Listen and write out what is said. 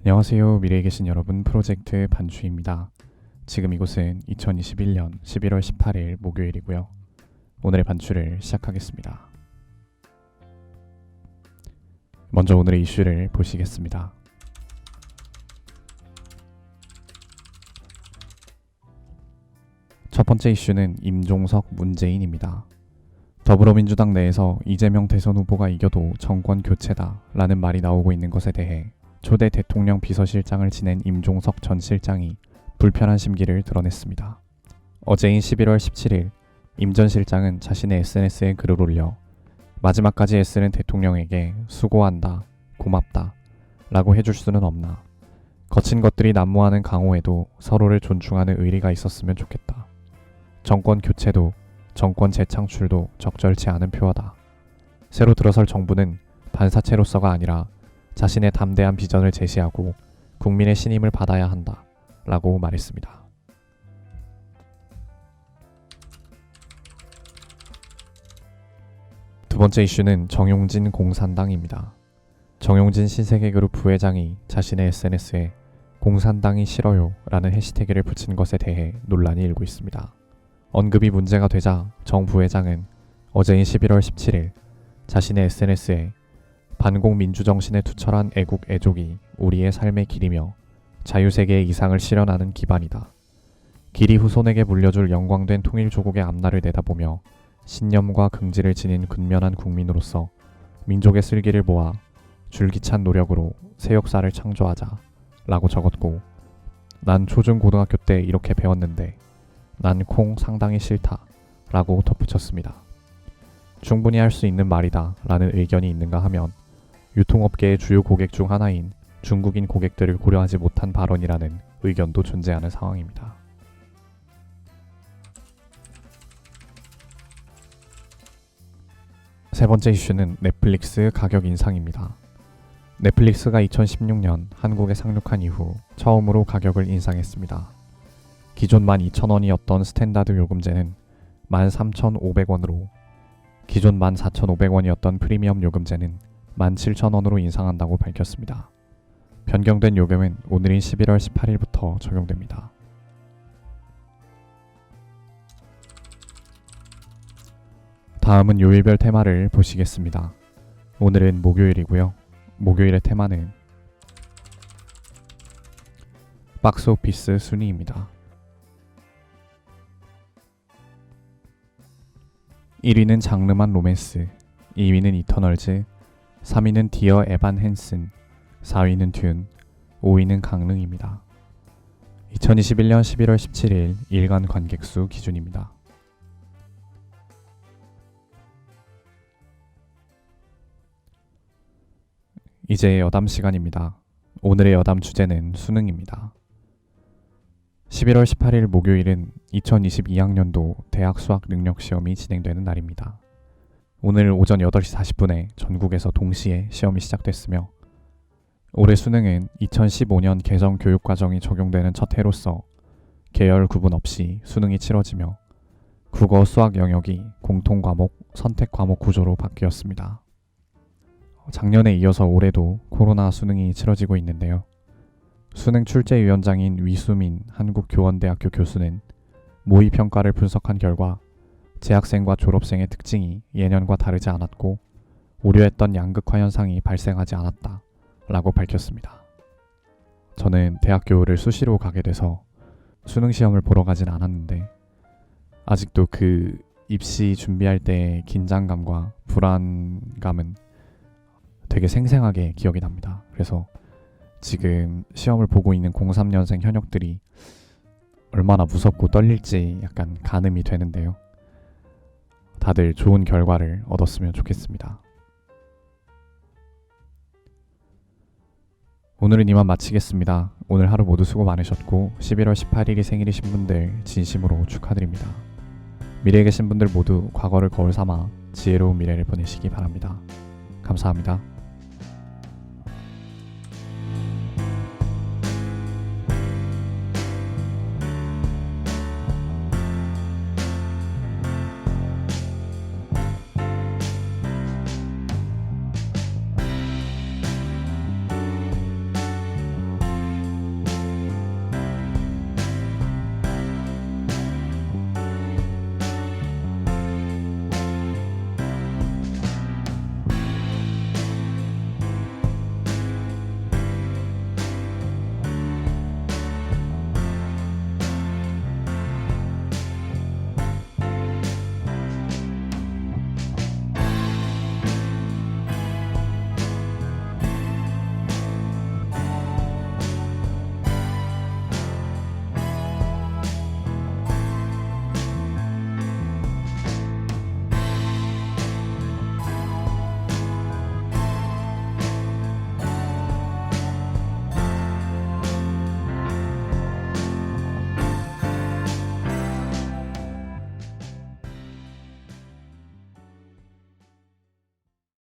안녕하세요. 미래에 계신 여러분, 프로젝트 반주입니다. 지금 이곳은 2021년 11월 18일 목요일이고요. 오늘의 반주를 시작하겠습니다. 먼저 오늘의 이슈를 보시겠습니다. 첫 번째 이슈는 임종석 문재인입니다. 더불어민주당 내에서 이재명 대선 후보가 이겨도 정권 교체다 라는 말이 나오고 있는 것에 대해 초대 대통령 비서실장을 지낸 임종석 전 실장이 불편한 심기를 드러냈습니다. 어제인 11월 17일 임 전 실장은 자신의 SNS에 글을 올려 마지막까지 애쓰는 대통령에게 수고한다, 고맙다 라고 해줄 수는 없나. 거친 것들이 난무하는 강호에도 서로를 존중하는 의리가 있었으면 좋겠다. 정권 교체도 정권 재창출도 적절치 않은 표어다. 새로 들어설 정부는 반사체로서가 아니라 자신의 담대한 비전을 제시하고 국민의 신임을 받아야 한다 라고 말했습니다. 두 번째 이슈는 정용진 공산당입니다. 정용진 신세계그룹 부회장이 자신의 SNS에 공산당이 싫어요 라는 해시태그를 붙인 것에 대해 논란이 일고 있습니다. 언급이 문제가 되자 정 부회장은 어제인 11월 17일 자신의 SNS에 반공 민주정신에 투철한 애국 애족이 우리의 삶의 길이며 자유세계의 이상을 실현하는 기반이다. 길이 후손에게 물려줄 영광된 통일조국의 앞날을 내다보며 신념과 긍지를 지닌 근면한 국민으로서 민족의 슬기를 모아 줄기찬 노력으로 새 역사를 창조하자 라고 적었고, 난 초중고등학교 때 이렇게 배웠는데 난 콩 상당히 싫다 라고 덧붙였습니다. 충분히 할 수 있는 말이다 라는 의견이 있는가 하면 유통업계의 주요 고객 중 하나인 중국인 고객들을 고려하지 못한 발언이라는 의견도 존재하는 상황입니다. 세 번째 이슈는 넷플릭스 가격 인상입니다. 넷플릭스가 2016년 한국에 상륙한 이후 처음으로 가격을 인상했습니다. 기존 12,000원이었던 스탠다드 요금제는 13,500원으로, 기존 14,500원이었던 프리미엄 요금제는 17,000원으로 인상한다고 밝혔습니다. 변경된 요금은 오늘인 11월 18일부터 적용됩니다. 다음은 요일별 테마를 보시겠습니다. 오늘은 목요일이고요. 목요일의 테마는 박스오피스 순위입니다. 1위는 장르만 로맨스, 2위는 이터널즈, 3위는 디어 에반 헨슨, 4위는 듄, 5위는 강릉입니다. 2021년 11월 17일 일간 관객수 기준입니다. 이제 여담 시간입니다. 오늘의 여담 주제는 수능입니다. 11월 18일 목요일은 2022학년도 대학 수학 능력 시험이 진행되는 날입니다. 오늘 오전 8시 40분에 전국에서 동시에 시험이 시작됐으며, 올해 수능은 2015년 개정 교육과정이 적용되는 첫 해로서 계열 구분 없이 수능이 치러지며 국어 수학 영역이 공통과목, 선택과목 구조로 바뀌었습니다. 작년에 이어서 올해도 코로나 수능이 치러지고 있는데요. 수능 출제위원장인 위수민 한국교원대학교 교수는 모의평가를 분석한 결과 재학생과 졸업생의 특징이 예년과 다르지 않았고 우려했던 양극화 현상이 발생하지 않았다 라고 밝혔습니다. 저는 대학교를 수시로 가게 돼서 수능시험을 보러 가진 않았는데 아직도 그 입시 준비할 때의 긴장감과 불안감은 되게 생생하게 기억이 납니다. 그래서 지금 시험을 보고 있는 03년생 현역들이 얼마나 무섭고 떨릴지 약간 가늠이 되는데요. 다들 좋은 결과를 얻었으면 좋겠습니다. 오늘은 이만 마치겠습니다. 오늘 하루 모두 수고 많으셨고 11월 18일이 생일이신 분들 진심으로 축하드립니다. 미래에 계신 분들 모두 과거를 거울 삼아 지혜로운 미래를 보내시기 바랍니다. 감사합니다.